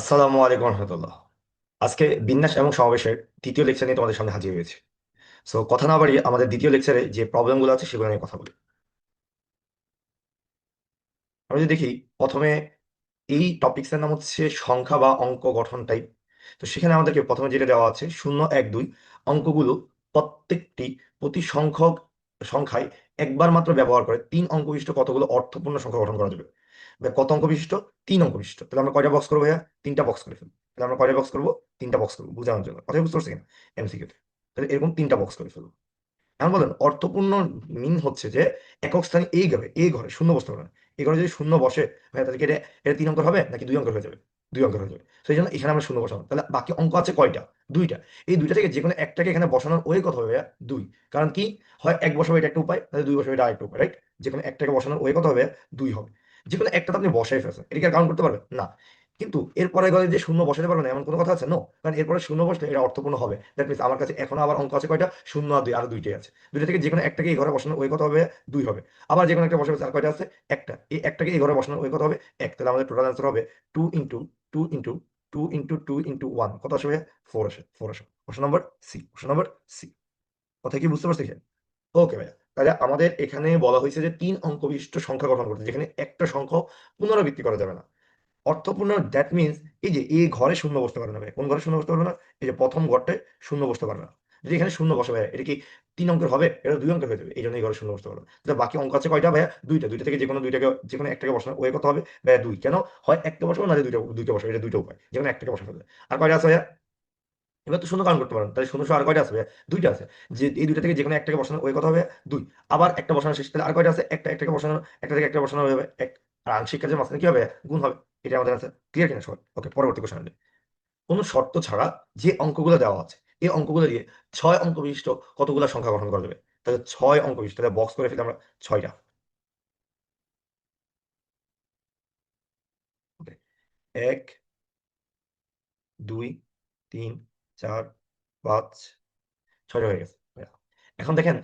আসসালামু আলাইকুম রহমতুল্লাহ। আজকে বিন্যাস এবং সমাবেশের দ্বিতীয় লেকচার নিয়ে তোমাদের সামনে হাজির হয়েছে। সো কথা না বাড়িয়ে আমাদের দ্বিতীয় লেকচারে যে প্রবলেমগুলো আছে সেগুলো নিয়ে কথা বলি। আমরা যদি দেখি, প্রথমে এই টপিক্সের নাম হচ্ছে সংখ্যা বা অঙ্ক গঠন টাইপ। তো সেখানে আমাদেরকে প্রথমে যেটা দেওয়া আছে 0 1 2 অঙ্কগুলো প্রত্যেকটি প্রতি সংখ্যক সংখ্যায় একবার মাত্র ব্যবহার করে 3 অঙ্ক বিশিষ্ট কতগুলো অর্থপূর্ণ সংখ্যা গঠন করা যাবে। কত অঙ্ক বিশিষ্ট? 3 অঙ্ক বিশিষ্ট। তাহলে আমরা কয়টা বক্স করবো ভাইয়া? 3টা বক্স করে ফেলবো। তাহলে আমরা কয়টা বক্স করবো? 3টা বক্স করবো, বোঝানোর জন্য। কথা বুঝতে পারছি কিনা? এমসিকিউতে তাহলে এরকম 3টা বক্স করে ফেলবো। এখন বলেন, অর্থপূর্ণ মিন হচ্ছে যে একক স্থানে এই ঘরে শূন্য বসতে পারে না। এই ঘরে যদি শূন্য বসে, তাহলে কি এটা এটা 3 অঙ্কের হবে নাকি 2 অঙ্কের হয়ে যাবে? 2 অঙ্কের হয়ে যাবে। সেই জন্য এখানে আমরা শূন্য বসাবো। তাহলে বাকি অঙ্ক আছে কয়টা? 2টা। এই 2টা থেকে যে কোনো একটাকে এখানে বসানোর ওই কথা হবে 2। কারণ কি হয়, এক বসাবে এটা একটা উপায়, তাহলে 2 বসাবে এটা আরেকটা উপায়, রাইট? যে কোনো একটাকে বসানোর ওই কথা হবে 2 হবে। যে কোনো একটা তো আপনি বসাই ফেলছেন, এটাকে কাউন্ট করতে পারবেন না। কিন্তু এরপরে ঘরে যে শূন্য বসাতে পারবে না এমন কোনো কথা আছে? নো। কারণ এরপরে শূন্য বসলে এটা অর্থপূর্ণ হবে। দ্যাট মিনস আমার কাছে এখনো আবার অঙ্ক আছে কয়টা? 0 আর 2, আরো 2টাই আছে। 2টা থেকে যে কোনো একটাকে এই ঘরে বসানোর ওই কথা হবে 2 হবে। আবার যে কোনো একটা বসাবে, আর কয়টা আছে? একটা। এই একটাকে এই ঘরে বসানোর ওই কথা হবে 1। তাহলে আমাদের টোটাল অ্যান্সার হবে 2 ইন্টু 2 ইন্টু 2 ইন্টু 2 ইন্টু 1। কত আসবে? 4 আসে। 4 আসে। Option number C. Option number C. কথা কি বুঝতে পারছি? ওকে ভাইয়া, তাহলে আমাদের এখানে বলা হয়েছে যে 3 অঙ্ক বিশিষ্ট সংখ্যা গঠন করতে, যেখানে একটা সংখ্যা পুনরাবৃত্তি করা যাবে না। অর্থপূর্ণ দ্যাট মিনস এই যে এই ঘরে শূন্য বসতে পারবে না ভাই। কোন ঘরে শূন্য বসতে পারবে না? এই যে প্রথম ঘরটায় শূন্য বসতে পারবে না। যদি এখানে শূন্য বসে ভাই, এটা কি 3 অঙ্কের হবে? এটা 2 অঙ্কের হয়ে যাবে। এই জন্য এই ঘরে শূন্য বসতে পারবে না। তাহলে বাকি অঙ্ক আছে কয়টা ভাইয়া? 2টা। 2টা থেকে যে কোনো একটাকে বসানো ওই কত হবে ভাইয়া? 2। কেন হয় একটা বসাবো, না দুইটা দুইটা বসাবো, এটা 2টা উপায়। যে কোনো একটাকে বসাতে হবে। আর কয়টা আছে ভাইয়া? এবার তো শূন্য কাউন্ট করতে পারেন, তাহলে শূন্য আর কয়টা আছে ভাইয়া? 2টা আছে। যে এই 2টা থেকে যে কোনো একটাকে বসানো ওই কত হবে? 2। আবার একটা বসানো শেষ, তাহলে আর কয়টা আছে? একটাকে বসানো, একটা থেকে একটা বসানো হবে 1। আর আংশিক কাজের মাঝখানে কি হবে? গুণ হবে। এটা আমাদের আছে। ক্লিয়ার কিনা সবাই? ওকে, পরবর্তী কোশ্চেন। কোনো শর্ত ছাড়া যে অঙ্কগুলো দেওয়া আছে, এই অঙ্কগুলো দিয়ে 6 অঙ্ক বিশিষ্ট কতগুলো সংখ্যা গঠন করা যাবে? তাহলে 6 অঙ্ক বিশিষ্ট, তাহলে বক্স করে ফেলি আমরা 6টা। ওকে, 1 2 3 4 5 6টা হয়ে গেছে। এখন দেখেন,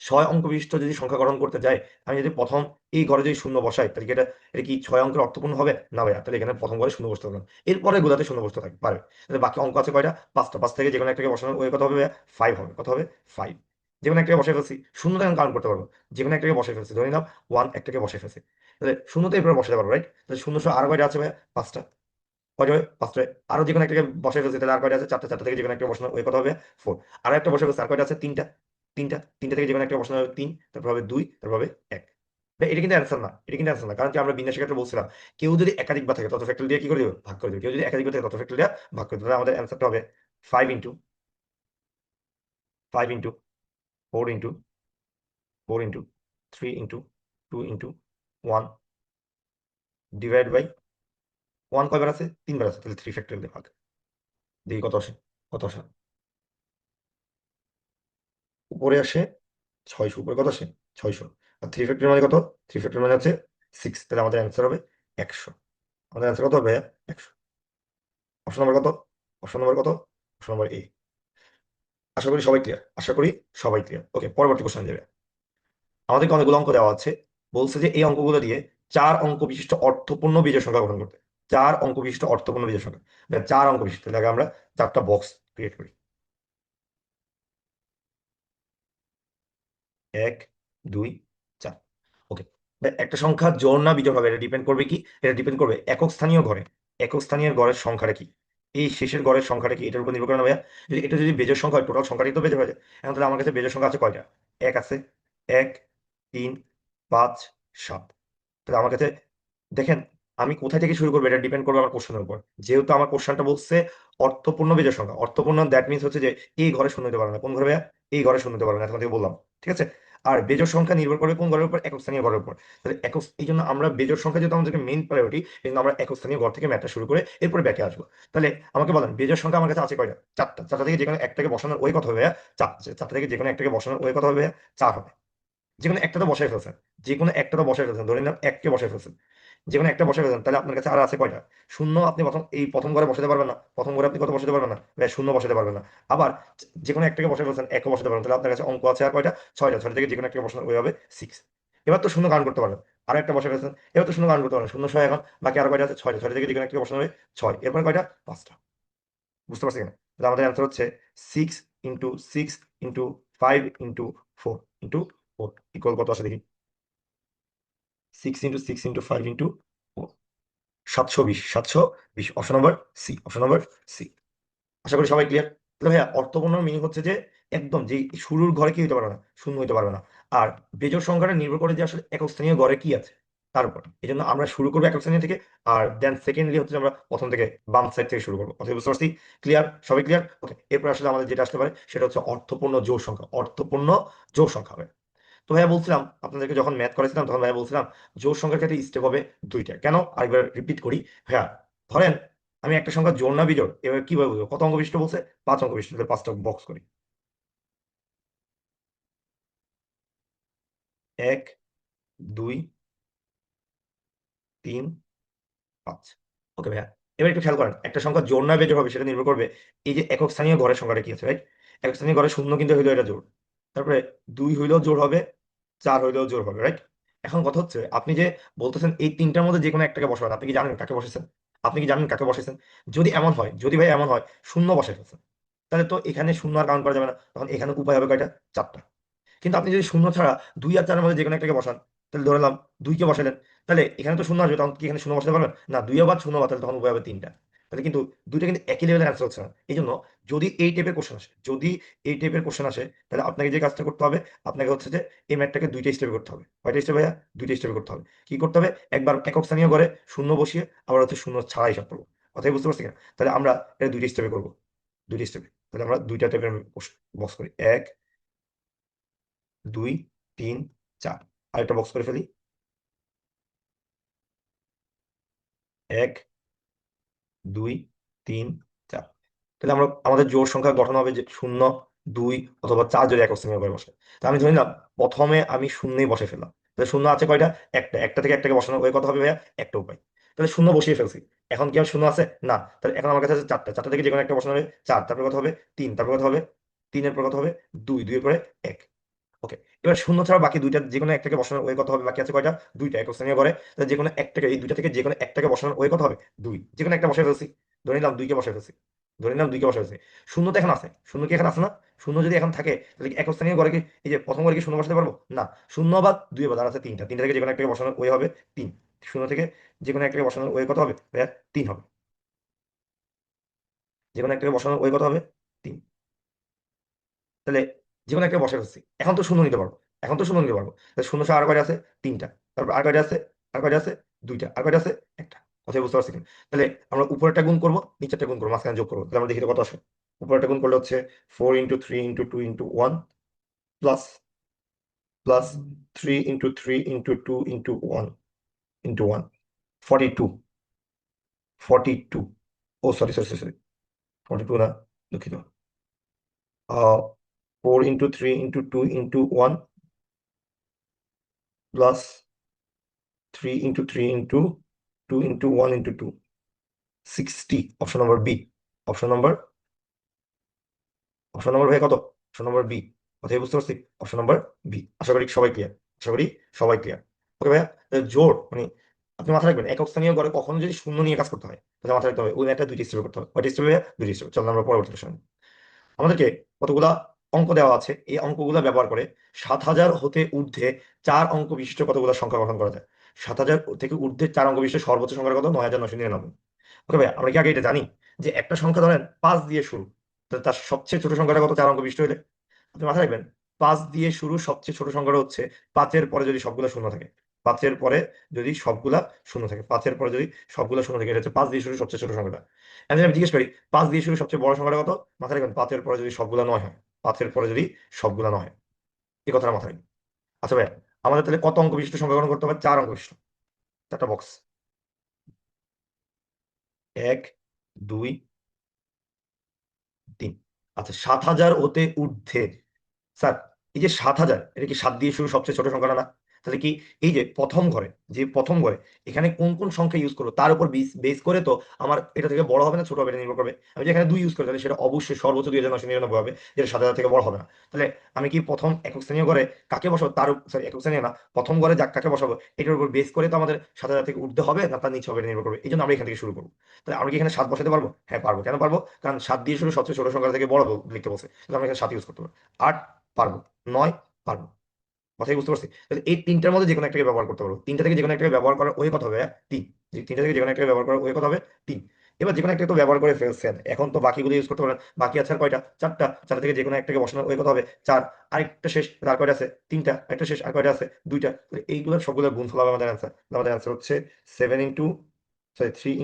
6 অঙ্ক বিশিষ্ট যদি সংখ্যা গঠন করতে যাই, আমি যদি প্রথম এই ঘরে যদি শূন্য বসাই, তাহলে কি এটা কি 6 অঙ্কের অর্থপূর্ণ হবে? না ভাইয়া। তাহলে এখানে প্রথম ঘরে শূন্য বসতে পারবে না, এরপরে গুলাতে শূন্য বসতে থাকবে পারবে। তাহলে বাকি অঙ্ক আছে কয়টা? 5টা। 5 থেকে যে কোনো একটাকে বসানোর ওই কত হবে ভাইয়া? 5 হবে। কত হবে? 5। যে কোনো একটাকে বসে ফেলছি, শূন্য তো এখন কাউন্ট করতে পারবো। যে কোনো একটাকে বসে ফেলছি, ধরে নাও 1 একটাকে বসে ফেলছি, তাহলে শূন্যতে এরপরে বসাতে পারবো, রাইট? তাহলে শূন্য সহ আরো কয়টা আছে ভাইয়া? 5টা। কয়টা হবে? 5টা। আরো যে কোনো একটাকে বসে ফেলছি, তাহলে আর কয়টা আছে? 4টা। 4টা থেকে যে কোনো একটা বসানো ওই কত হবে? 4। আর একটা বসে ফেলছি, আর কয়টা আছে? 3টা। 3টা। 3টা থেকে যে কোনো একটা বসানো হবে 3, তারপর হবে 2, তারপর হবে 1। ভাই এটা কিন্তু অ্যান্সার না, এটা কিন্তু অ্যান্সার না। কারণ কি আমরা বিন্যাসের ক্ষেত্রে বলছিলাম, কেউ যদি একাধিক বার থাকে তত ফ্যাক্টর দিয়ে কি করে দেবে? ভাগ করে দেবে। কেউ যদি একাধিক বার থাকে তত ফ্যাক্টর দিয়ে ভাগ করে দেবে। তাহলে আমাদের অ্যান্সারটা হবে 5 into 5 into 4 into 4 into 3 into 2 into 1 divide by 1 কয়বার আছে? 3 বার আছে। তাহলে 3 ফ্যাক্টর দিয়ে ভাগ। দেখি কত আসে। কত আসে? উপরে আসে 600। উপরে কত আসে? 600। আর 3 ফ্যাক্টর মানে কত? 3 ফ্যাক্টর মানে হচ্ছে 6। তাহলে আমাদের অ্যান্সার হবে 100। আমাদের অ্যান্সার কত হবে? 100। অপশন নম্বর কত? অপশন নম্বর কত? অপশন নম্বর এ। আশা করি সবাই ক্লিয়ার। আশা করি সবাই ক্লিয়ার। ওকে, পরবর্তী কোশ্চেন যাবে। আমাদেরকে অনেকগুলো অঙ্ক দেওয়া আছে। বলছে যে এই অঙ্কগুলো দিয়ে 4 অঙ্ক বিশিষ্ট অর্থপূর্ণ বিজোড় সংখ্যা গঠন করতে। 4 অঙ্ক বিশিষ্ট অর্থপূর্ণ বিজোড় সংখ্যা। 4 অঙ্ক বিশিষ্ট, তাহলে আগে আমরা 4টা বক্স ক্রিয়েট করি। 1 2 4। ওকে, একটা সংখ্যা জোড় না বিজোড় হবে এটা ডিপেন্ড করবে কি? এটা ডিপেন্ড করবে একক স্থানীয় ঘরে, একক স্থানীয় ঘরের সংখ্যাটা কি, এই শেষের ঘরের সংখ্যাটা কি, এটার উপর নির্ভর করে না ভাইয়া। যদি এটা যদি বেজোড় সংখ্যা হয়, টোটাল সংখ্যাটাই তো বেজোড় হয়ে যায়। এখন তাহলে আমার কাছে বেজোড় সংখ্যা আছে কয়টা? 1 আছে, 1 3 5 7। তাহলে আমার কাছে, দেখেন, আমি কোথায় থেকে শুরু করবো এটা ডিপেন্ড করবে আমার কোশ্চেনের উপর। যেহেতু আমার কোশ্চেনটা বলছে অর্থপূর্ণ বিজোড় সংখ্যা, অর্থপূর্ণ দ্যাট মিনস হচ্ছে যে এই ঘরে শূন্য হতে পারবে না। কোন ঘরে ভাইয়া? এই ঘরে শূন্য হতে পারবে না, এখন থেকে বললাম। ঠিক আছে। আর বেজোড় সংখ্যা নির্ভর করে কোন ঘরের উপর? একক স্থানীয় ঘরের উপর। তাহলে একক, এই জন্য আমরা বেজোড় সংখ্যা যেহেতু আমাদেরকে মেইন প্রায়োরিটি, এই জন্য আমরা একক স্থানীয় ঘর থেকে ম্যাথটা শুরু করে এরপরে ব্যাকে আসবো। তাহলে আমাকে বলেন, বেজোড় সংখ্যা আমার কাছে আছে কয়টা? 4টা। 4টা থেকে যে কোনো একটাকে বসানোর ওই কথা হবে 4। 4টা থেকে যে কোনো একটাকে বসানোর ওই কথা হবে 4 হবে। যে কোনো একটা তো বসাই ফেলছেন, যে কোনো একটা তো বসাই ফেলছেন, ধরে নিলাম এককে বসাই ফেলছেন, যে কোনো একটা বসাই ফেলছেন। তাহলে আপনার কাছে আর আছে কয়টা? শূন্য আপনি প্রথম ঘরে বসাতে পারবেন না। প্রথম ঘরে আপনি কত বসাতে পারবেন না ভাই? শূন্য বসাতে পারবেন না। আবার যে কোনো একটাকে বসাই ফেলছেন, একও বসাতে পারবেন। তাহলে আপনার কাছে অঙ্ক আছে আর কয়টা? 6টা। 6টা থেকে যে কোনো একটা বসানো ওই হবে 6। এবার তো শূন্য কাউন্ট করতে পারবেন। আরো একটা বসে ফেলছেন, এবার তো শূন্য কারণ করতে পারেন, শূন্য ছয় এখন বাকি আরো কয়টা আছে? ছয়টা। ছয়টা থেকে যে কোনো একটা বসানো হবে ছয়, এরপর কয়টা? পাঁচটা। বুঝতে পারছি কিনা? তাহলে আমাদের অ্যান্সার হচ্ছে 6 × 6 × 5 × 4 ইকুয়াল কত আসে দেখি? 6 × 6 × 5 × 4, 720। 720, option number C, option number C. আশা করি সবাই ক্লিয়ার। তাহলে ভাইয়া অর্থপূর্ণ মিনিং হচ্ছে যে একদম যে শুরুর ঘরে কি হতে পারবে না, শূন্য হতে পারবে না। আর বেজোড় সংখ্যাটা নির্ভর করে যে আসলে একক স্থানীয় ঘরে কি আছে তার উপর। এই জন্য আমরা শুরু করবো একক স্থানীয় থেকে, আর দেন সেকেন্ডলি হচ্ছে যে আমরা প্রথম থেকে বাম সাইড থেকে শুরু করবো। কথা বুঝতে পারছি? ক্লিয়ার? সবাই ক্লিয়ার? ওকে, এরপর আসলে আমাদের যেটা আসতে পারে সেটা হচ্ছে অর্থপূর্ণ জোড় সংখ্যা। অর্থপূর্ণ জোড় সংখ্যা হবে। তো ভাইয়া বলছিলাম আপনাদেরকে যখন ম্যাথ করেছিলাম তখন ভাইয়া বলছিলাম জোড় সংখ্যার ক্ষেত্রে স্টেপ হবে দুইটা। কেন? আরেকবার রিপিট করি ভাইয়া। ধরেন আমি একটা সংখ্যা জোড় না বিজোড়, এবার কিভাবে বুঝবো? কত অঙ্ক বিশিষ্ট বলছে? 5 অঙ্ক বিশিষ্ট। তাহলে 5টা বক্স করি। 1, 2, 3, 5। ওকে ভাইয়া, এবার একটু খেয়াল করেন একটা সংখ্যা জোড় না বেজোড় হবে সেটা নির্ভর করবে এই যে একক স্থানীয় ঘরের সংখ্যাটা কি আছে, রাইট? একক স্থানীয় ঘরে শূন্য কিন্তু হইলো এটা জোড়, তারপরে 2 হইলেও জোড় হবে, 4 হইলেও জোড় হবে, রাইট? এখন কথা হচ্ছে আপনি যে বলতেছেন এই তিনটার মধ্যে যে কোনো একটাকে বসাবেন, আপনি কি জানেন কাকে বসেছেন? আপনি কি জানেন কাকে বসেছেন? যদি এমন হয়, যদি ভাই এমন হয় শূন্য বসে ফেলছেন, তাহলে তো এখানে শূন্য আর কাউন্ট করা যাবে না, তখন এখানে উপায় হবে কয়টা? 4টা। কিন্তু আপনি যদি শূন্য ছাড়া 2 আর 4-এর মধ্যে যে কোনো একটাকে বসান, তাহলে ধরলাম 2-কে বসালেন, তাহলে এখানে তো শূন্য আসবে, তখন কি এখানে শূন্য বসাতে পারবেন না? 2 আবার শূন্য বাদ, তাহলে তখন উপায় হবে 3টা। তাহলে কিন্তু দুইটা কিন্তু একই লেভেলের অ্যান্সার হচ্ছে না। এই জন্য যদি এই টাইপের কোশ্চেন আসে, যদি এই টাইপের কোশ্চেন আসে, তাহলে আপনাকে যে কাজটা করতে হবে, আপনাকে হচ্ছে যে এই ম্যাথটাকে দুইটা স্টেপে করতে হবে। কয়টা স্টেপে ভাইয়া? দুইটা স্টেপে করতে হবে। কি করতে হবে? একবার একক স্থানীয় ঘরে শূন্য বসিয়ে আবার হচ্ছে শূন্য ছাড়া হিসাব করবো। কথাই বুঝতে পারছি কিনা? তাহলে আমরা এটা দুইটা স্টেপে করবো, দুইটা স্টেপে। তাহলে আমরা দুইটা টাইপের বক্স করি। 1, 2, 3, 4। আরেকটা বক্স করে ফেলি। 1, 2, 3, 4। তাহলে আমরা আমাদের জোড় সংখ্যা গঠন হবে যে 0, 2 অথবা 4 যদি একক শ্রেণীর ঘরে বসে। তা আমি ধরে নিলাম প্রথমে আমি শূন্যই বসে ফেললাম। তাহলে শূন্য আছে কয়টা? একটা। একটা থেকে একটাকে বসানোর ওই কথা হবে ভাইয়া একটা উপায়। তাহলে শূন্য বসিয়ে ফেলছি। এখন কি আর শূন্য আছে? না। তাহলে এখন আমার কাছে আছে 4টা। 4টা থেকে যে কোনো একটা বসানো হবে 4, তারপরে কত হবে? 3, তারপরে কত হবে? 3 এর পর কত হবে? 2, 2 এর পরে 1। ওকে, এবার শূন্য ছাড়া বাকি দুইটা যে কোনো একটাকে বসানোর ওয়ে কত হবে? বাকি আছে কয়টা? দুইটা একক শ্রেণীর ঘরে। তাহলে যে কোনো একটাকে, এই দুইটা থেকে যে কোনো একটাকে বসানোর ওয়ে কত হবে? 2। যে কোনো একটা বসে ফেলছি, ধরে নিলাম 2কে বসে ফেলছি, ধরে নিলাম 2কে বসে ফেলছি। শূন্য তো এখন আছে, শূন্য কি এখন আছে না? শূন্য যদি এখন থাকে তাহলে কি একক শ্রেণীর ঘরে কি এই যে প্রথম ঘরে কি শূন্য বসাতে পারবো না? শূন্য বা 2 বাদ আছে 3টা, 3টা থেকে যে কোনো একটাকে বসানোর ওয়ে হবে 3। শূন্য থেকে যে কোনো একটাকে বসানোর ওয়ে কত হবে ভাইয়া? 3 হবে। যে কোনো একটাকে বসানোর ওয়ে কত হবে? 3। তাহলে যে কোনো একটা বসে ফেলছি, এখন তো শূন্য নিতে পারবো, এখন তো শূন্য নিতে পারবো। তাহলে শূন্য সহ আর কয়টা আছে? 3টা। তারপর আর কয়টা আছে? আর কয়টা আছে? 2টা। আর কয়টা আছে? একটা। কথাই বুঝতে পারছি কিনা? তাহলে আমরা উপরেরটা গুণ করবো, নিচেরটা গুণ করবো, মাঝখানে যোগ করবো। তাহলে আমরা দেখি তো কত আসে। উপরেরটা গুণ করলে হচ্ছে 4 × 3 × 2 × 1 প্লাস প্লাস 3 × 3 × 2 × 1 × 1, 42। 42, ও সরি সরি সরি সরি, 42 না, দুঃখিত। 4 × 3 × 2 × 1 plus 3 × 3 × 2 × 1 × 2, 60। Option number B. Option number, option number ভাই কত? Option number B. কথাই বুঝতে পারছি? Option number B. আশা করি সবাই ক্লিয়ার, আশা করি সবাই ক্লিয়ার। ওকে ভাইয়া, তাহলে জোর মানে আপনি মাথায় রাখবেন একক স্থানীয় ঘরে কখনো যদি শূন্য নিয়ে কাজ করতে হয় তাহলে মাথায় রাখতে হবে ওই একটা দুইটি স্টেপে করতে হবে। কয়টি স্টেপে? দুইটি স্টেপে। চলো আমরা পরবর্তী প্রশ্ন। আমাদেরকে কতগুলা অঙ্ক দেওয়া আছে, এই অঙ্কগুলা ব্যবহার করে 7,000 হতে ঊর্ধ্বে 4 অঙ্ক বিশিষ্ট কতগুলো সংখ্যা গঠন করা যায়। 7,000 থেকে ঊর্ধ্বে 4 অঙ্ক বিশিষ্ট সর্বোচ্চ সংখ্যা কত? 9,999। ওকে ভাই, আমরা কি আগে এটা জানি যে একটা সংখ্যা ধরেন 5 দিয়ে শুরু, তাহলে তার সবচেয়ে ছোট সংখ্যাটা কত? 4 অঙ্ক বিশিষ্ট হলে আপনি মাথায় রাখবেন 5 দিয়ে শুরু সবচেয়ে ছোট সংখ্যাটা হচ্ছে 5-এর পরে যদি সবগুলো শূন্য থাকে। 5-এর পরে যদি সবগুলা শূন্য থাকে, 5-এর পরে যদি সবগুলো শূন্য থাকে, এটা হচ্ছে 5 দিয়ে শুরু সবচেয়ে ছোট সংখ্যাটা। এখন যদি আমি জিজ্ঞেস করি 5 দিয়ে শুরু সবচেয়ে বড় সংখ্যাটা কত, মাথায় রাখবেন 5-এর পরে যদি সবগুলা 9 হয়। 5-এর পরে যদি সবগুলা 9 হয়, এই কথাটা মাথায় রাখবেন। আচ্ছা ভাই, আমাদের তাহলে কত অঙ্ক বিশিষ্ট সংখ্যা গঠন করতে হবে? 4 অঙ্ক বিশিষ্ট। 4টা বক্স। 1, 2, 3। আচ্ছা, 7,000 হতে ঊর্ধ্বে। স্যার, এই যে 7,000, এটা কি 7 দিয়ে শুরু সবচেয়ে ছোট সংখ্যাটা না? তাহলে কি এই যে প্রথম ঘরে এখানে কোন কোন সংখ্যা ইউজ করবো তার উপর বেস করে তো আমার এটা থেকে বড় হবে না ছোট হবে এটা নির্ভর করবে। আমি যদি এখানে 2 ইউজ করি তাহলে সেটা অবশ্যই সর্বোচ্চ 2999 হবে, যেটা 7,000 থেকে বড় হবে না। তাহলে আমি কি প্রথম একক শ্রেণীয় ঘরে কাকে বসাবো তার সরি একক শ্রেণী না, প্রথম ঘরে যাক কাকে বসাবো এটার উপর বেস করে তো আমাদের 7,000 থেকে উঠতে হবে না তার নিচে হবে এটা নির্ভর করবে। এই জন্য আমরা এখান থেকে শুরু করবো। তাহলে আমরা কি এখানে 7 বসাতে পারবো? হ্যাঁ পারবো। কেন পারবো? কারণ 7 দিয়ে শুরু সবচেয়ে ছোট সংখ্যা থেকে বড় লিখতে বলছে, তাহলে আমরা এখানে 7 ইউজ করতে পারবো। 8 পারবো, 9 পারবো। কথাই বুঝতে পারছি? তাহলে এই তিনটার মধ্যে যে কোনো একটাকে ব্যবহার করতে পারবো। তিনটা থেকে যে কোনো একটাকে ব্যবহার করার ওই কথা হবে তিন। তিনটা থেকে যে কোনো একটাকে ব্যবহার করার ওই কথা হবে তিন। এবার যে কোনো একটা তো ব্যবহার করে ফেলছেন, এখন তো বাকিগুলো ইউজ করতে পারেন। বাকি আছে আর কয়টা? চারটা। চারটা থেকে যে কোনো একটাকে বসানোর ওই কথা হবে চার। আরেকটা শেষ, আর কয়টা আছে? তিনটা। একটা শেষ, আর কয়টা আছে? দুইটা। তাহলে এইগুলোর সবগুলোর গুণফল হবে আমাদের অ্যান্সার। আমাদের অ্যান্সার হচ্ছে 3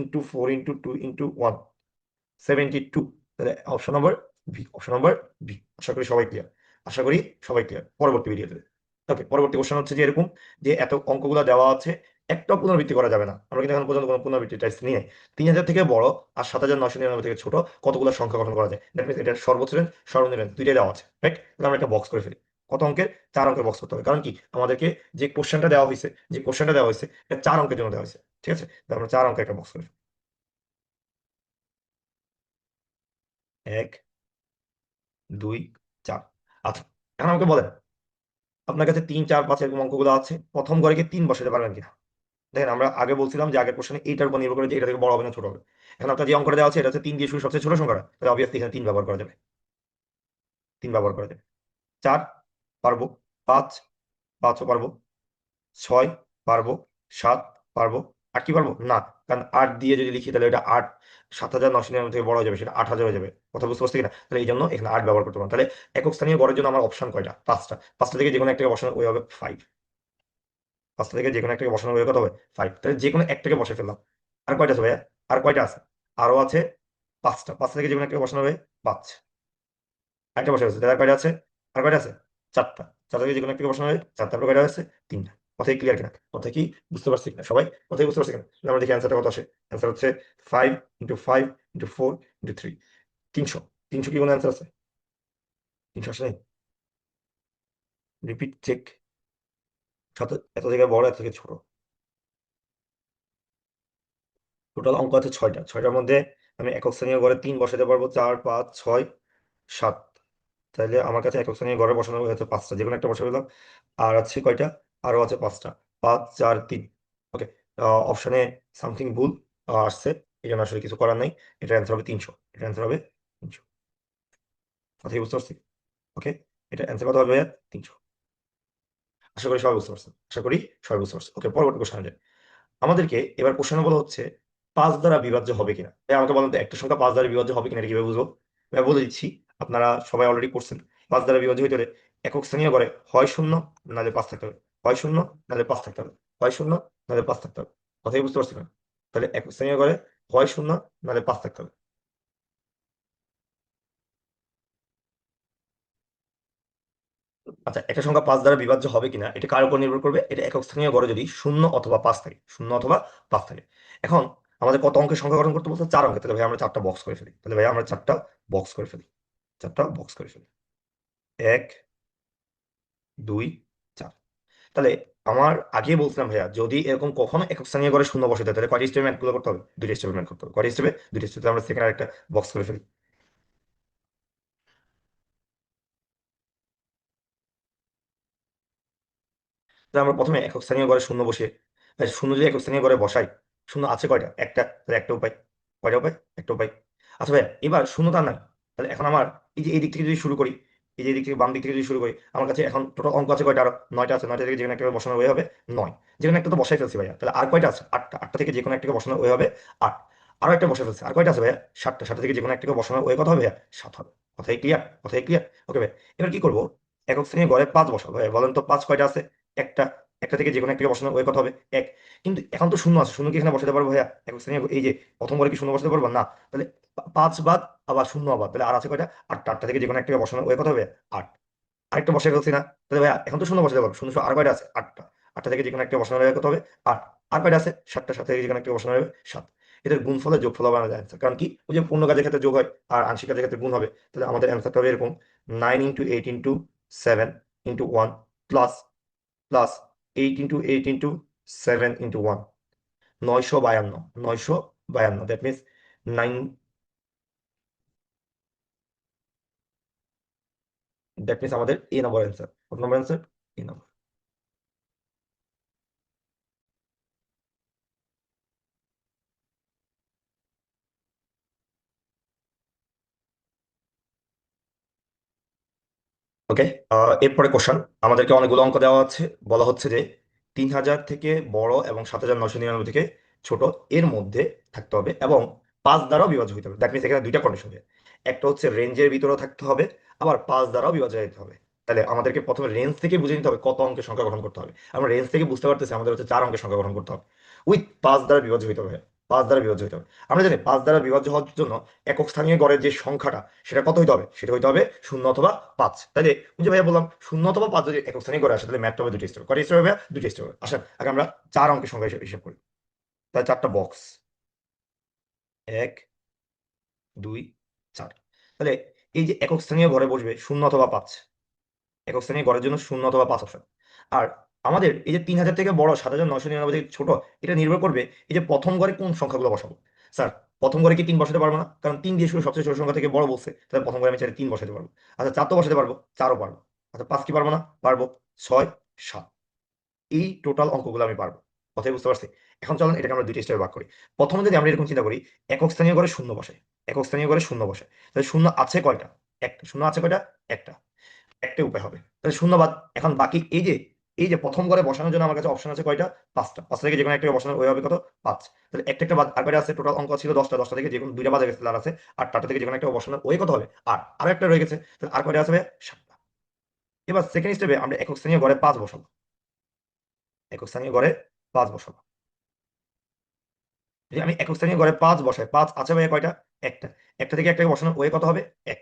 into 4 into 2 into 1 72। তাহলে option number B, option number B. আশা করি সবাই ক্লিয়ার, আশা করি সবাই ক্লিয়ার। পরবর্তী ভিডিওতে ওকে, পরবর্তী কোশ্চেন হচ্ছে যে এরকম যে এত অঙ্কগুলো দেওয়া আছে, একটা পুনরাবৃত্তি করা যাবে না। আমরা কিন্তু এখন পর্যন্ত কোনো পুনরাবৃত্তি টাইপস নিয়ে 3,000 থেকে বড় আর 7,999 থেকে ছোট কতগুলো সংখ্যা গঠন করা যায়, দ্যাট মিনস এটা সর্বোচ্চ রেঞ্জ সর্বনিম্ন রেঞ্জ দুইটাই দেওয়া আছে, রাইট? তাহলে আমরা একটা বক্স করে ফেলি। কত অঙ্কের? 4 অঙ্কের বক্স করতে হবে। কারণ কি আমাদেরকে যে কোশ্চেনটা দেওয়া হয়েছে এটা 4 অঙ্কের জন্য দেওয়া হয়েছে, ঠিক আছে? তাহলে আমরা 4 অঙ্কের একটা বক্স করি। 1 2 4। আচ্ছা, এখন আমাকে বলেন আপনার কাছে 3 4 5 এরকম অঙ্কগুলো আছে, প্রথম ঘরে কি 3 বসাতে পারবেন কিনা? দেখেন আমরা আগে বলছিলাম যে আগের কোশ্চেনে এইটার উপর নির্ভর করে যে এটা থেকে বড় হবে না ছোট হবে। এখন আপনার যে অঙ্কটা দেওয়া আছে এটা হচ্ছে 3 দিয়ে শুরু সবচেয়ে ছোট সংখ্যা, তাহলে অবভিয়াসলি এখানে 3 ব্যবহার করা যাবে। 3 ব্যবহার করা যাবে। 4 পারবো, 5 5ও পারবো, 6 পারবো, 7 পারবো। আর কি পারবো না? কারণ 8 দিয়ে যদি লিখি তাহলে এটা 8 7,999 থেকে বড় হয়ে যাবে, সেটা 8,000 হয়ে যাবে। কথা বুঝতে পারছি কিনা? তাহলে এই জন্য এখানে 8 ব্যবহার করতে পারবো। তাহলে একক স্থানীয় গড়ের জন্য আমার অপশন কয়টা? 5টা। 5টা থেকে যে কোনো একটাকে বসানো ওই হবে 5। 5টা থেকে যে কোনো একটাকে বসানো ওই কত হবে? 5। তাহলে যে কোনো একটাকে বসে ফেললাম। আর কয়টা আছে ভাইয়া? আর কয়টা আছে? আরো আছে 5টা। 5টা থেকে যে কোনো একটাকে বসানো হবে 5। একটা বসে আছে, তাহলে আর কয়টা আছে? আর কয়টা আছে? 4টা। 4টা থেকে যে কোনো একটাকে বসানো হবে 4। তারপরে কয়টা আছে? 3টা। কথাই ক্লিয়ার কিনা? কথা কি বুঝতে পারছি কিনা সবাই? কথাই বুঝতে পারছি কিনা? তাহলে আমরা দেখি অ্যান্সারটা কত আসে। অ্যান্সার হচ্ছে 5 ইন্টু 5 ইন্টু 4 ইন্টু 3। 300। 300 কি কোনো অ্যান্সার আছে? 300 আসলে রিপিট চেক। এত থেকে বড় এত থেকে ছোট টোটাল অঙ্ক আছে 6টা। 6টার মধ্যে আমি একক স্থানীয় ঘরে 3 বসাতে পারবো, 4 5 6 7। তাহলে আমার কাছে একক শ্রেণীর ঘরে বসানো হয়েছে 5টা, যে কোনো একটা বসে পেলাম। আর আছে কয়টা? আরো আছে 5টা। 5 4 3। ওকে, অপশনে সামথিং ভুল আসছে, এই জন্য আসলে কিছু করার নাই। এটা অ্যান্সার হবে 300। এটা অ্যান্সার হবে 300। কথাই বুঝতে পারছি? ওকে, এটা অ্যান্সার কত হবে? 300। আশা করি সবাই বুঝতে পারছেন, আশা করি সবাই বুঝতে পারছেন। ওকে, পরবর্তী কোশ্চেন যায়। আমাদেরকে এবার কোশ্চেন বলা হচ্ছে 5 দ্বারা বিভাজ্য হবে কিনা। আমাকে বলেন তো একটা সংখ্যা 5 দ্বারা বিভাজ্য হবে কিনা এটা কিভাবে বুঝবো? বলে দিচ্ছি, আপনারা সবাই অলরেডি করছেন। 5 দ্বারা বিভাজ্য হইতে হলে একক স্থানীয় করে হয় শূন্য নাহলে 5 থাকতে হবে, হয় শূন্য নাহলে 5 থাকতে হবে, হয় শূন্য নাহলে 5 থাকতে হবে। কথাই বুঝতে পারছি না? তাহলে একক স্থানীয় করে হয় শূন্য নাহলে 5 থাকতে হবে। আচ্ছা, একটা সংখ্যা 5 দ্বারা বিভাজ্য হবে কিনা এটা কার উপর নির্ভর করবে? এটা একক স্থানীয় গড়ে যদি শূন্য অথবা 5 থাকে, শূন্য অথবা 5 থাকে। এখন আমাদের কত অঙ্কের সংখ্যা গঠন করতে বলছে? 4 অঙ্কের। তাহলে ভাই আমরা 4টা বক্স করে ফেলি। তাহলে ভাই আমরা 4টা বক্স করে ফেলি। 4টা বক্স করে ফেলি। 1 2 4। তাহলে আমার আগে বলছিলাম ভাইয়া যদি এরকম কখনো একক স্থানীয় গড়ে শূন্য বসে তাহলে কয়টা স্টেপে ম্যাথ গুলো করতে হবে? 2টা স্টেপে ম্যাথ করতে হবে। কয়টা স্টেপে? 2টা স্টেপে। আমরা সেকেন্ড আরেকটা বক্স করে ফেলি। তাহলে আমরা প্রথমে একক স্থানীয় ঘরে শূন্য বসিয়ে, শূন্য যদি একক স্থানীয় ঘরে বসাই, শূন্য আছে কয়টা? একটা। তাহলে একটা উপায়। কয়টা উপায়? একটা উপায়। আচ্ছা ভাই এবার শূন্যতা নাই, তাহলে এখন আমার এই যে এই দিক থেকে যদি শুরু করি, এই যে এই দিক থেকে বাম দিক থেকে যদি শুরু করি, আমার কাছে এখন টোটাল অঙ্ক আছে কয়টা? আরো 9টা আছে। 9টা থেকে যে কোনো একটা বসানো হয়ে হবে 9। যে কোনো একটা তো বসাই ফেলছি ভাইয়া, তাহলে আর কয়টা আছে? 8টা। 8টা থেকে যে কোনো একটাকে বসানো হয়ে হবে 8। আরো একটা বসে ফেলছে, আর কয়টা আছে ভাইয়া? 7টা। 7টা থেকে যে কোনো একটাকে বসানো হয়ে কত হবে ভাইয়া? 7 হবে। কথাই ক্লিয়ার? কথাই ক্লিয়ার? ওকে ভাই, এবার কি করবো? একক শ্রেণীর ঘরে 5 বসাবো। ভাই বলেন তো 5 কয়টা আছে? একটা। একটা থেকে যে কোনো একটাকে বসানো ওই কথা হবে 1। কিন্তু এখন তো শূন্য আছে, শূন্য কি এখানে বসাতে পারবো ভাইয়া একক শ্রেণী? এই যে প্রথম ঘরে কি শূন্য বসাতে পারবো না? তাহলে 5 বাদ আবার শূন্য আবার, তাহলে আর আছে কয়টা? 8টা। 8টা থেকে যে কোনো একটাকে বসানো ওই কথা হবে 8। আরেকটা বসে ফেলছি না? তাহলে ভাইয়া এখন তো শূন্য বসাতে পারবো, শূন্য আর কয়টা আছে? 8টা। 8টা থেকে যে কোনো একটা বসানো হয়ে কত হবে? 8। আর কয়টা আছে? 7টা। 7 থেকে যে কোনো একটা বসানো হবে 7। এদের গুণফলে যোগফল হবে আমাদের অ্যান্সার। কারণ কি ওই যে পূর্ণ কাজের ক্ষেত্রে যোগ হয় আর আংশিক কাজের ক্ষেত্রে গুণ হবে। তাহলে আমাদের অ্যান্সারটা হবে এরকম 9 into 8 into 7 into 1 plus plus 8 into 8 into 7 into 1, 952, 952, that means 9, that means আমাদের এ নম্বর অ্যান্সার। কত নম্বর অ্যান্সার? এ নম্বর। ওকে, এরপরে কোশ্চেন। আমাদেরকে অনেকগুলো অঙ্ক দেওয়া আছে। বলা হচ্ছে যে 3000 থেকে বড় এবং 7999 থেকে ছোট এর মধ্যে থাকতে হবে এবং 5 দ্বারাও বিভাজ্য হতে হবে। দ্যাট মিনস এখানে দুইটা কন্ডিশন হবে। একটা হচ্ছে রেঞ্জের ভিতরেও থাকতে হবে, আবার 5 দ্বারাও বিভাজ্য হতে হবে। তাহলে আমাদেরকে প্রথমে রেঞ্জ থেকে বুঝে নিতে হবে কত অঙ্কের সংখ্যা গঠন করতে হবে। আমরা রেঞ্জ থেকে বুঝতে পারতেছি আমাদের হচ্ছে 4 অঙ্কের সংখ্যা গঠন করতে হবে, উইথ 5 দ্বারা বিভাজ্য হতে হবে। 5 দ্বারা বিভাজ্য হতে হবে। আমরা জানি 5 দ্বারা বিভাজ্য হওয়ার জন্য একক স্থানীয় গড়ের যে সংখ্যাটা সেটা কত হইতে হবে? সেটা হইতে হবে 0 অথবা 5। তাহলে ওই যে ভাইয়া বললাম 0 অথবা 5 যদি একক স্থানীয় গড়ে আসে তাহলে ম্যাথটা হবে দুটি স্টেপ। কয়টা স্টেপ হবে? দুটি স্টেপ হবে। আসেন আগে আমরা 4 অঙ্কের সংখ্যা হিসেব করি। তাহলে 4টা বক্স, 1, 2, 4। তাহলে এই যে একক স্থানীয় ঘরে বসবে 0 অথবা 5, একক শ্রেণী গড়ের জন্য 0 অথবা 5 অপশন। আর আমাদের এই যে 3000 থেকে বড় 7999 থেকে ছোট, এটা নির্ভর করবে এই যে প্রথম ঘরে কোন সংখ্যাগুলো বসাবো। স্যার প্রথম ঘরে কি 3 বসাতে পারবো না? কারণ 3 দিয়ে শুরু, সবচেয়ে ছোট সংখ্যা থেকে বড় বলছে, তাহলে প্রথম ঘরে আমি চাইলে 3 বসাতে পারবো। আচ্ছা 4 তো বসাতে পারবো, 4ও পারবো। আচ্ছা 5 কি পারবো না? পারবো। 6, 7, এই টোটাল অঙ্কগুলো আমি পারবো। কথাই বুঝতে পারছি? এখন চলেন এটাকে আমরা দুইটা স্টেপে ভাগ করি। প্রথমে যদি আমরা এরকম চিন্তা করি, একক স্থানীয় ঘরে শূন্য বসাই, একক স্থানীয় ঘরে শূন্য বসাই, তাহলে শূন্য আছে কয়টা? একটা। শূন্য আছে কয়টা? একটা। একটাই উপায় হবে, তাহলে শূন্যবাদ। এখন বাকি এই যে প্রথম ঘরে বসানোর জন্য আমার কাছে অপশন আছে কয়টা? 5টা। 5টা থেকে যে কোনো একটা বসানোর ওই হবে কত? 5। তাহলে একটা একটা বাদ। আর কয়টা আছে? টোটাল অঙ্ক ছিল 10টা, 10টা থেকে যে কোনো দুইটা বাদ হয়ে গেছে, আর আছে 8টা থেকে যে কোনো একটা বসানোর ওই কত হবে? আর একটা রয়ে গেছে, তাহলে আর কয়টা আছে? 7টা। এবার সেকেন্ড স্টেপে আমরা একক স্থানীয় ঘরে 5 বসাবো, একক স্থানীয় ঘরে 5 বসাবো। যদি আমি একক স্থানীয় ঘরে 5 বসাই, 5 আছে ভাইয়া কয়টা? একটা। একটা থেকে একটা বসানোর ওই কত হবে? 1।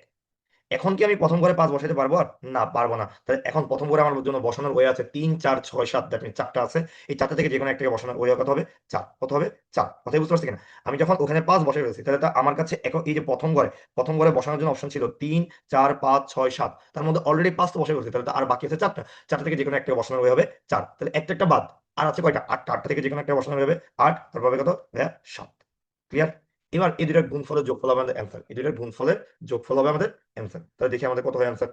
এখন কি আমি প্রথম ঘরে 5 বসাতে পারবো? আর না, পারবো না। তাহলে এখন প্রথম ঘরে আমার জন্য বসানোর ওয়ে আছে 3, 4, 6, 7, দ্যাট মিনস 4টা আছে। এই 4টা থেকে যে কোনো একটাকে বসানোর ওয়ে কত হবে? 4। কত হবে? 4। কথাই বুঝতে পারছি কিনা? আমি যখন ওখানে 5 বসে ফেলছি, তাহলে তা আমার কাছে এই যে প্রথম ঘরে বসানোর জন্য অপশন ছিল 3, 4, 5, 6, 7, তার মধ্যে অলরেডি 5 তো বসে ফেলছি, তাহলে তো আর বাকি আছে 4টা। 4টা থেকে যে কোনো একটা বসানোর ওয়ে হবে 4। তাহলে একটা একটা বাদ। আর আছে কয়টা? 8টা। 8টা থেকে যে কোনো একটা বসানোর হবে 8, তারপর হবে কত? 7। ক্লিয়ার? এবার এই দুটার গুণফলের যোগফল হবে আমাদের অ্যান্সার। এই দুটার গুণফলের যোগফল হবে আমাদের অ্যান্সার। তাহলে দেখি আমাদের কত হয় অ্যান্সার।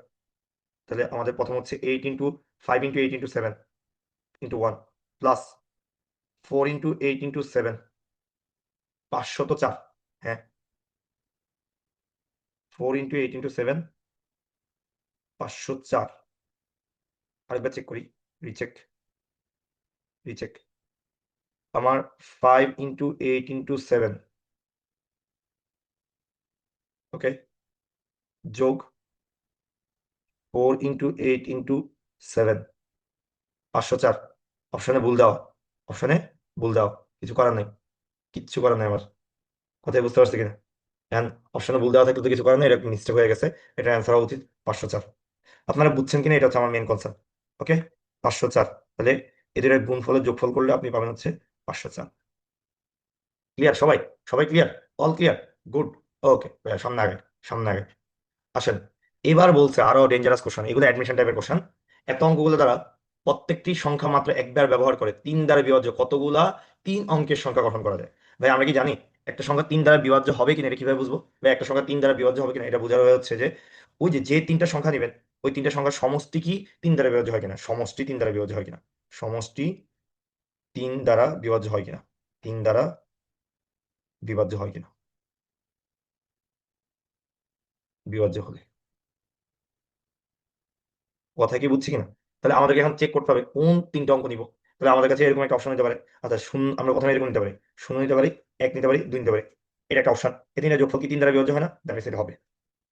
তাহলে আমাদের প্রথম হচ্ছে 8 into 5 into 8 into 7 into 1 plus 4 into 8 into 7, 504। হ্যাঁ, 4 into 8 into 7, 504। আরেকবার চেক করি, রিচেক, রিচেক। আমার 5 into 8 into 7, ওকে, যোগ 4 into 8 into 7, 504। অপশনে ভুল দাও, অপশনে ভুল দাও, কিছু করার নেই, কিচ্ছু করার নেই আমার। কথাই বুঝতে পারছি কিনা? হ্যাঁ, অপশনে ভুল দেওয়া থাকলে তো কিছু করার নেই, এটা মিস্টেক হয়ে গেছে। এটা অ্যান্সার হওয়া উচিত 504। আপনারা বুঝছেন কিনা এটা হচ্ছে আমার মেন কনসার্ন। ওকে, 504। তাহলে এদের গুণফলের যোগফল করলে আপনি পাবেন হচ্ছে 504। ক্লিয়ার সবাই? সবাই ক্লিয়ার? All clear? গুড। ওকে ভাইয়া, সামনে আগে, সামনে আগে আসেন। এবার বলছে আরো ডেঞ্জারাস কোশ্চেন, এগুলো অ্যাডমিশন টাইপের কোশ্চেন। এত অঙ্কগুলো দ্বারা প্রত্যেকটি সংখ্যা মাত্র একবার ব্যবহার করে 3 দ্বারা বিভাজ্য কতগুলা 3 অঙ্কের সংখ্যা গঠন করা যায়? ভাই আমরা কি জানি একটা সংখ্যা 3 দ্বারা বিভাজ্য হবে কিনা? এটা কিভাবে বুঝবো? ভাই একটা সংখ্যা 3 দ্বারা বিভাজ্য হবে কিনা এটা বোঝার হচ্ছে যে ওই যে যে 3টা সংখ্যা নেবেন, ওই 3টা সংখ্যার সমষ্টি কি 3 দ্বারা বিভাজ্য হয় কিনা, সমষ্টি 3 দ্বারা বিভাজ্য হয় কিনা, সমষ্টি 3 দ্বারা বিভাজ্য হয় কিনা, 3 দ্বারা বিভাজ্য হয় কিনা, বিভাজ্য হলে। কথা কি বুঝছি কিনা? তাহলে আমাদেরকে এখন চেক করতে হবে কোন 3টা অঙ্ক নিব। তাহলে আমাদের কাছে এরকম একটা অপশন নিতে পারে। আচ্ছা শূন্য, আমরা প্রথমে এরকম নিতে পারি, 0 নিতে পারি, 1 নিতে পারি, 2 নিতে পারি। এটা একটা অপশন। এই 3টা যোগফল কি 3 দ্বারা বিভাজ্য হয় না? দ্যাট মিনস এটা হবে।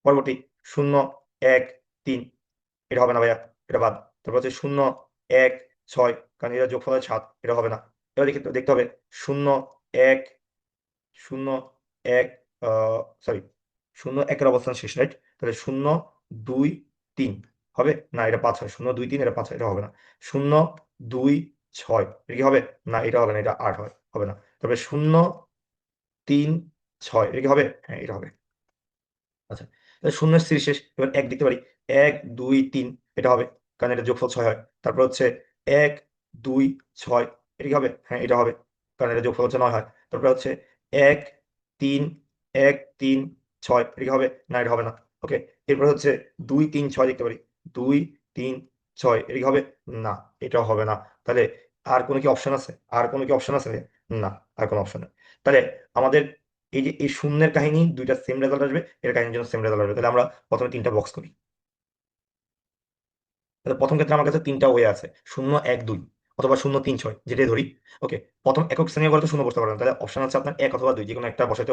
পরবর্তী 0, 1, 3, এটা হবে না ভাইয়া, এটা বাদ। তারপর হচ্ছে 0, 1, 6, কারণ এটা যোগফল হয় 7, এটা হবে না। এবার দেখতে দেখতে হবে 0, 1, 0, 1, সরি, 0, 1 এর অবস্থান শেষ, রাইট? তাহলে 0, 2, 3 হবে না, এটা 5 হয়। 0, 2, 3, এটা 5 হয়, এটা হবে না। 0, 2, 6, এটা কি হবে? না, এটা হবে না, এটা 8 হয়, হবে না। তবে 0, 3, 6, এটা কি হবে? হ্যাঁ, এটা হবে। আচ্ছা, তাহলে 0 সিরিজ শেষ। এবার 1 দেখতে পারি, 1, 2, 3, এটা হবে, কারণ এটা যোগফল 6 হয়। তারপর হচ্ছে 1, 2 6, এটা কি হবে? হ্যাঁ এটা হবে, কারণ এটা যোগফল হচ্ছে 9 হয়। তারপরে হচ্ছে 1 3 1 3 6, এটা কি হবে? না এটা হবে না। ওকে, এরপর হচ্ছে 2 3 6 লিখতে পারি, 2 3 6, এটা কি হবে? না এটাও হবে না। তাহলে আর কোনো কি অপশন আছে? আর কোনো কি অপশন আছে? না, আর কোনো অপশন নেই। তাহলে আমাদের এই যে এই শূন্যের কাহিনী দুইটা সেম রেজাল্ট আসবে, এর কাহিনীর জন্য সেম রেজাল্ট আসবে। তাহলে আমরা প্রথমে 3টা বক্স করি। তাহলে প্রথম ক্ষেত্রে আমার কাছে 3টা ওয়ে আছে, 0 1 2 অথবা 0 3 6, যেটাই ধরি। ওকে, প্রথম একক শ্রেণী বলতে 0 বসতে পারবেন, তাহলে অপশন আছে আপনার 1 অথবা 2, যে কোনো একটা বসাতে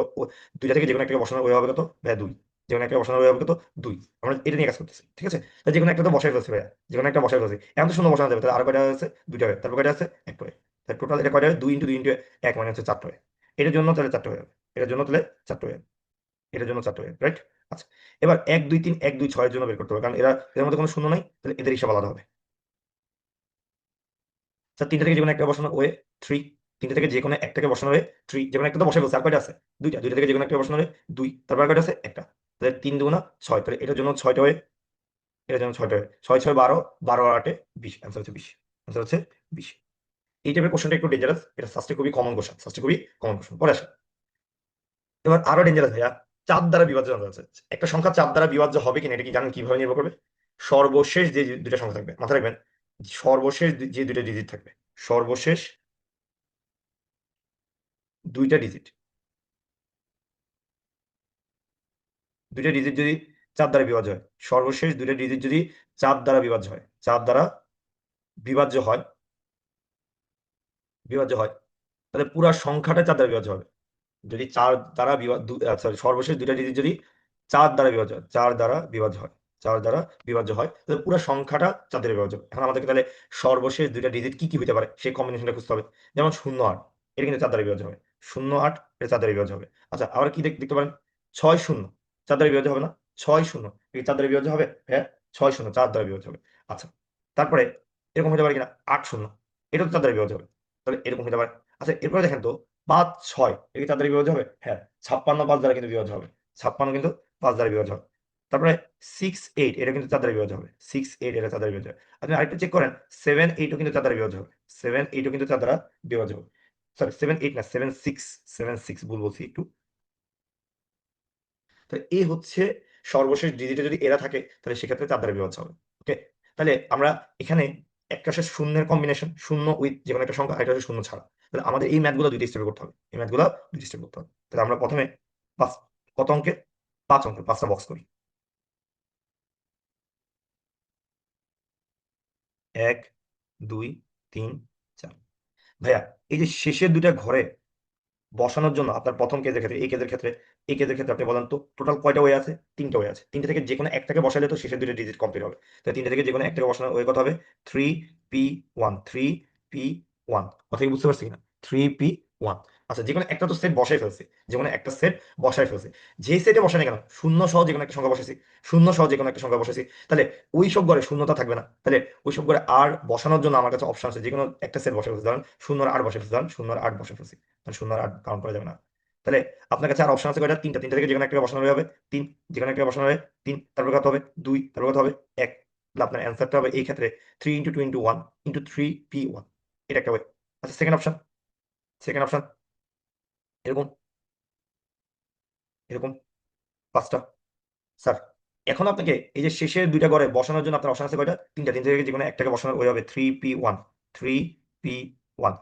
দুইটা থেকে যে কোনো একটা বসানোর ওয়ে হবে কত ভাইয়া? 2। যে কোনো একটা বসানোর ওয়ে হবে কত? 2। আমরা এটা নিয়ে কাজ করতেছি, ঠিক আছে? তাহলে যে কোনো একটা তো বসাই ফেলছি ভাইয়া, যে কোনো একটা বসাই ফেলছি, এখন তো 0 বসানো যাবে। তাহলে আর কয়টা আছে? 2টা হয়ে, তারপর কয়টা আছে? একটা হয়ে। তাহলে টোটাল এটা কয়টা হয়? 2 × 2 × 1 মানে হচ্ছে 4টা হয়ে। এটার জন্য তাহলে 4টা হয়ে যাবে, এটার জন্য তাহলে 4টা হয়ে যাবে, এটার জন্য 4টা হয়ে, রাইট? আচ্ছা, এবার 1 2 3 1 2 6 এর জন্য বের করতে হবে, কারণ এদের মধ্যে কোনো শূন্য নাই, তাহলে এদের হিসাব আলাদা হবে। স্যার 3টা থেকে যে কোনো একটা বসানো ওয়ে 3, 3টা থেকে যে কোনো একটাকে বসানো ওয়ে 3, যে কোনো একটা তো বসে ফেলছে, আর কয়টা আছে? 2টা, 2টা থেকে যে কোনো একটা বসানো ওয়ে 2, তারপর আর কয়টা আছে? একটা। তাহলে 3 2 6, তাহলে এটার জন্য 6টা ওয়ে, এটার জন্য 6টা ওয়ে, 6 6 12, 12 আর 8 20, অ্যান্সার হচ্ছে 20, অ্যান্সার হচ্ছে 20। এই টাইপের কোশ্চেনটা একটু ডেঞ্জারাস, এটা ফার্স্টে খুবই কমন কোশ্চেন, ফার্স্টে খুবই কমন কোশ্চেন, পরে আসে। এবার আরো ডেঞ্জারাস ভাইয়া, চার দ্বারা বিভাজ্য জানতে চাচ্ছে। একটা সংখ্যা চার দ্বারা বিভাজ্য হবে কিনা এটা কি জানেন কিভাবে নির্ভর করবে? সর্বশেষ যে দুইটা সংখ্যা থাকবে, মাথায় রাখবেন, সর্বশেষ যে দুইটা ডিজিট থাকবে, সর্বশেষ দুইটা ডিজিট, দুইটা ডিজিট যদি চার দ্বারা বিভাজ্য হয়, সর্বশেষ দুইটা ডিজিট যদি চার দ্বারা বিভাজ্য হয়, চার দ্বারা বিভাজ্য হয়, বিভাজ্য হয়, তাহলে পুরা সংখ্যাটা চার দ্বারা বিভাজ্য হবে। যদি চার দ্বারা সরি, সর্বশেষ দুইটা ডিজিট যদি চার দ্বারা বিভাজ্য হয়, চার দ্বারা বিভাজ্য হয়, চার দ্বারা বিভাজ্য হয়, তাহলে পুরো সংখ্যাটা চার দ্বারা বিভাজ্য হবে। এখন আমাদেরকে তাহলে সর্বশেষ দুইটা ডিজিট কি কি হতে পারে সেই কম্বিনেশনটা খুঁজতে হবে। যেমন 0 8, এটা কিন্তু চার দ্বারা বিভাজ্য হবে, 0 8 এটা চার দ্বারা বিভাজ্য হবে। আচ্ছা, আবার কি দেখতে পারেন? 6 0, চার দ্বারা বিভাজ্য হবে না? 6 0 এটা চার দ্বারা বিভাজ্য হবে? হ্যাঁ, 6 0 চার দ্বারা বিভাজ্য হবে। আচ্ছা, তারপরে এরকম হতে পারে কিনা 8 0, এটা তো চার দ্বারা বিভাজ্য হবে, তাহলে এরকম হতে পারে। আচ্ছা, এরপরে দেখেন তো 5 6, এটা কি চার দ্বারা বিভাজ্য হবে? হ্যাঁ, 56 5 দ্বারা কিন্তু বিভাজ্য হবে, 56 কিন্তু 5 দ্বারা বিভাজ্য হবে। তারপরে 6 8, এটা কিন্তু চার দ্বারা বিভাজ্য হবে, 6 8 এটা চার দ্বারা বিভাজ্য হবে। আপনি আরেকটু চেক করেন, 7 8 ও কিন্তু চার দ্বারা বিভাজ্য হবে, 7 8 ও কিন্তু চার দ্বারা বিভাজ্য হবে। সরি 7 8 না, 7 6, 7 6 ভুল বলছি একটু। তাহলে এই হচ্ছে সর্বশেষ ডিজিটে যদি এরা থাকে, তাহলে সেক্ষেত্রে চার দ্বারা বিভাজ্য হবে। ওকে, তাহলে আমরা এখানে একটা হচ্ছে শূন্যের কম্বিনেশন, শূন্য উইথ যে কোনো একটা সংখ্যা, এটা হচ্ছে শূন্য ছাড়া। তাহলে আমাদের এই ম্যাথগুলো দুইটা স্টেপে করতে হবে, এই ম্যাথগুলো দুইটা স্টেপে করতে হবে। তাহলে আমরা প্রথমে পাঁচ, কত অঙ্কের? 5 অঙ্কের 5টা বক্স করি। 1 2 3 4। ভাইয়া, এই যে শেষের দুইটা ঘরে বসানোর জন্য আপনার প্রথম কেজের ক্ষেত্রে, এই কেজের ক্ষেত্রে, এই কেজের ক্ষেত্রে আপনি বলেন তো টোটাল কয়টা ওয়ে আছে? 3টা ওয়ে আছে। 3টা থেকে যে কোনো একটাকে বসালে তো শেষের দুইটা ডিজিট কমপ্লিট হবে। তাহলে 3টা থেকে যে কোনো একটাকে বসানোর ওয়ে কত হবে? 3p1, 3p1, কথা কি বুঝতে পারছি কিনা? 3p1। আচ্ছা, যে কোনো একটা তো সেট বসাই ফেলছি, যে কোনো একটা সেট বসাই ফেলছি, যে সেটে বসাই না কেন শূন্য সহ যে কোনো একটা সংখ্যা বসাইছি, শূন্য সহ যে কোনো একটা সংখ্যা বসাইছি, তাহলে ওই সব ঘরে শূন্যতা থাকবে না। তাহলে ওই সব ঘরে আর বসানোর জন্য আমার কাছে অপশন আছে, যে কোনো একটা সেট বসাই ফেলছি, ধরেন 0 আর 8 বসাই ফেলছি, ধরেন 0 আর 8 বসাই ফেলছি, তাহলে 0 আর 8 কাউন্ট করা যাবে না। তাহলে আপনার কাছে আর অপশন আছে কয়টা? 3টা। 3টা থেকে যে কোনো একটা বসানো হবে 3, যে কোনো একটা বসানো হবে 3, তারপর কত হবে 2, তারপর কত হবে 1। তাহলে আপনার অ্যান্সারটা হবে এই ক্ষেত্রে 3 × 2 × 1 × 3p1, এটা একটা ওয়ে। আচ্ছা, সেকেন্ড অপশন, সেকেন্ড অপশন এরকম, এরকম 5টা। স্যার, এখন আপনাকে এই যে শেষের দুইটা ঘরে বসানোর জন্য আপনার অপশন আছে কয়টা? 3টা। 3টা থেকে যে কোনো একটাকে বসানোর ওই হবে 3p1, 3p1।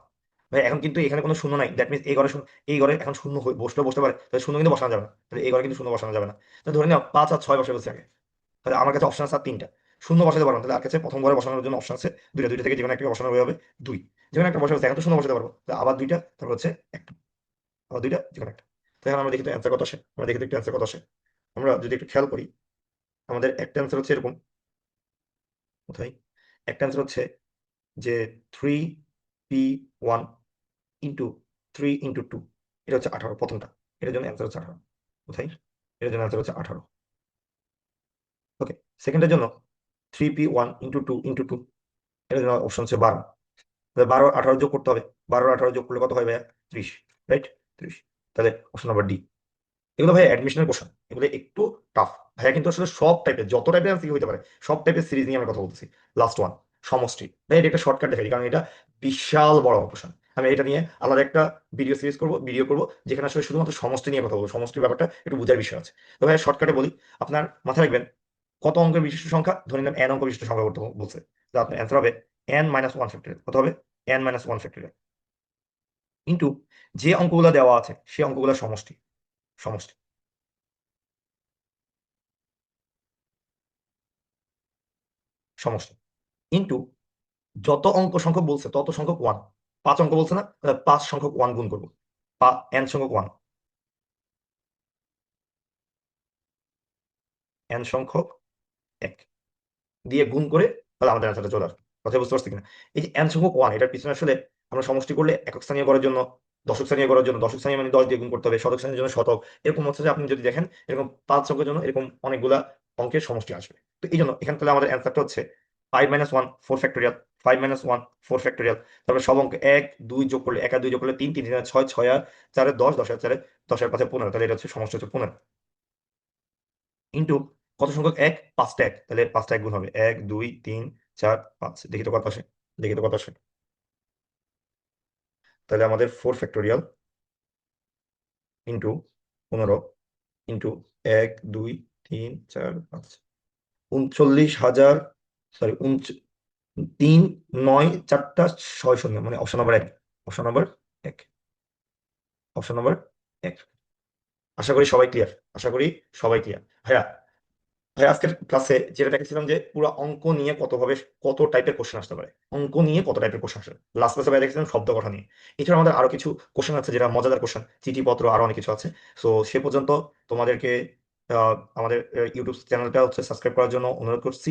ভাই এখন কিন্তু এখানে কোনো শূন্য নাই, দ্যাট মিনস এই ঘরে এই ঘরে এখন শূন্য বসলেও বসতে পারে, তাহলে শূন্য কিন্তু বসানো যাবে না, তাহলে এই ঘরে কিন্তু শূন্য বসানো যাবে না। তাহলে ধরে নাও 5 আর 6 বসে বলছি আগে, তাহলে আমার কাছে অপশন আছে আর 3টা, শূন্য বসাতে পারবো না। তাহলে আর কাছে প্রথম ঘরে বসানোর জন্য অপশন আছে 2টা। 2টা থেকে যে কোনো একটা বসানোর ওই হবে 2, যে কোনো একটা বসে এখন তো শূন্য বসাতে পারবো, তাহলে আবার 2টা, তারপর হচ্ছে একটা, আবার 2টা, যে কোনো একটা। তাহলে এখন আমরা দেখি তো অ্যান্সার কত আসে, আমরা দেখি তো একটু অ্যান্সার কত আসে। আমরা যদি একটু খেয়াল করি, আমাদের একটা অ্যান্সার হচ্ছে এরকম, কোথায় একটা অ্যান্সার হচ্ছে যে 3p1 ইন্টু 3 × 2, এটা হচ্ছে 18, প্রথমটা, এটার জন্য অ্যান্সার হচ্ছে 18। কোথায়? এটার জন্য অ্যান্সার হচ্ছে 18। ওকে, সেকেন্ডের জন্য 3p1 × 2 × 2, এটার জন্য অপশন হচ্ছে 12। 12 18 যোগ করতে হবে, 12 18 যোগ করলে কত হয় ভাইয়া? 30, রাইট? 30। তাহলে অপশন নাম্বার ডি। এগুলো ভাই অ্যাডমিশনের কোশ্চেন, এগুলো একটু টাফ ভাইয়া, কিন্তু আসলে সব টাইপের, যত টাইপের এমসিকিউ হতে পারে সব টাইপের সিরিজ নিয়ে আমরা কথা বলতেছি। লাস্ট ওয়ান, সমষ্টি। তাই এটা একটা শর্টকাট দেখাই, কারণ এটা বিশাল বড় অপারেশন। আমি এটা নিয়ে আলাদা একটা ভিডিও করবো, যেখানে আসলে শুধুমাত্র সমষ্টি নিয়ে কথা বলবো। সমষ্টির ব্যাপারটা একটু বোঝার বিষয় আছে। তো ভাই শর্টকাটে বলি, আপনার মাথায় রাখবেন কত অঙ্কের বিশিষ্ট সংখ্যা, ধরে নিলাম n অঙ্ক বিশিষ্ট সংখ্যা করতে বলছে, তো আপনার অ্যান্সার হবে n-1 ফ্যাক্টরিয়াল। কত হবে? n-1 ফ্যাক্টরিয়াল ইন্টু যে অঙ্কগুলো দেওয়া আছে সে অঙ্কগুলো সমষ্টি। সমষ্টি সমষ্টি ইন্টু যত অঙ্ক সংখ্যক বলছে তত সংখ্যক ওয়ান। 5 অঙ্ক বলছে না, তাহলে 5 সংখ্যক ওয়ান গুণ করবো। n সংখ্যক ওয়ান, n সংখ্যক এক দিয়ে গুণ করে, তাহলে আমাদের অ্যান্সারটা চলে আসবে। কথা বুঝতে পারছি কিনা? এই যে n সংখ্যক ওয়ান, এটার পিছনে আসলে আমরা সমষ্টি করলে একক স্থানীয় করার জন্য, দশক স্থানীয় করার জন্য দশক স্থানীয় মানে 10 দিয়ে গুণ করতে হবে, শতক স্থানীয় জন্য শতক, এরকম হচ্ছে যে আপনি যদি দেখেন এরকম 5 অঙ্কের জন্য এরকম অনেকগুলা অঙ্কের সমষ্টি আসবে। তো এই জন্য এখানে তাহলে আমাদের অ্যান্সারটা হচ্ছে 5-1 4 ফ্যাক্টোরিয়াল, 5-1 4 ফ্যাক্টোরিয়াল। তারপরে সব অঙ্ক 1 2 যোগ করলে 1 আর 2 যোগ করলে 3, 3 আর 6, 6 আর 4 10, 10 আর 4 10 আর 5 15, তাহলে এটা হচ্ছে সমষ্টি হচ্ছে 15 ইন্টু কত সংখ্যক এক? 5টা এক, তাহলে 5টা এক গুণ হবে 1 2 3 4 5। দেখি তো কত আসে, দেখি তো কত আসে। তাহলে আমাদের 4 ফ্যাক্টোরিয়াল ইন্টু 15 ইন্টু 1 2 3 4 5, 39,000, সরি 3 9 4টা 6 শূন্য, মানে option number 1। Option number 1, option number 1। আশা করি সবাই ক্লিয়ার, আশা করি সবাই ক্লিয়ার। ভাইয়া, ভাই আজকের ক্লাসে যেটা দেখেছিলাম যে পুরো অঙ্ক নিয়ে কত টাইপের কোশ্চেন আসতে পারে, অঙ্ক নিয়ে কত টাইপের কোশ্চেন আসে। লাস্ট ক্লাসে ভাই দেখেছিলাম শব্দ গঠন নিয়ে। এছাড়া আমাদের আরো কিছু কোশ্চেন আছে যেটা মজাদার কোশ্চেন, চিঠিপত্র, আরো অনেক কিছু আছে। সো সে পর্যন্ত তোমাদেরকে আমাদের ইউটিউব চ্যানেলটা হচ্ছে সাবস্ক্রাইব করার জন্য অনুরোধ করছি।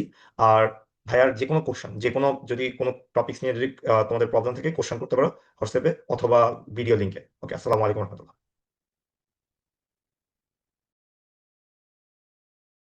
আর ভাইয়ার যে কোনো কোশ্চেন, যে কোনো যদি কোনো টপিক্স নিয়ে যদি তোমাদের প্রবলেম থাকে, কোশ্চেন করতে পারো হোয়াটসঅ্যাপে অথবা ভিডিও লিঙ্কে। ওকে, আসসালামু আলাইকুম রহমতুল্লাহ।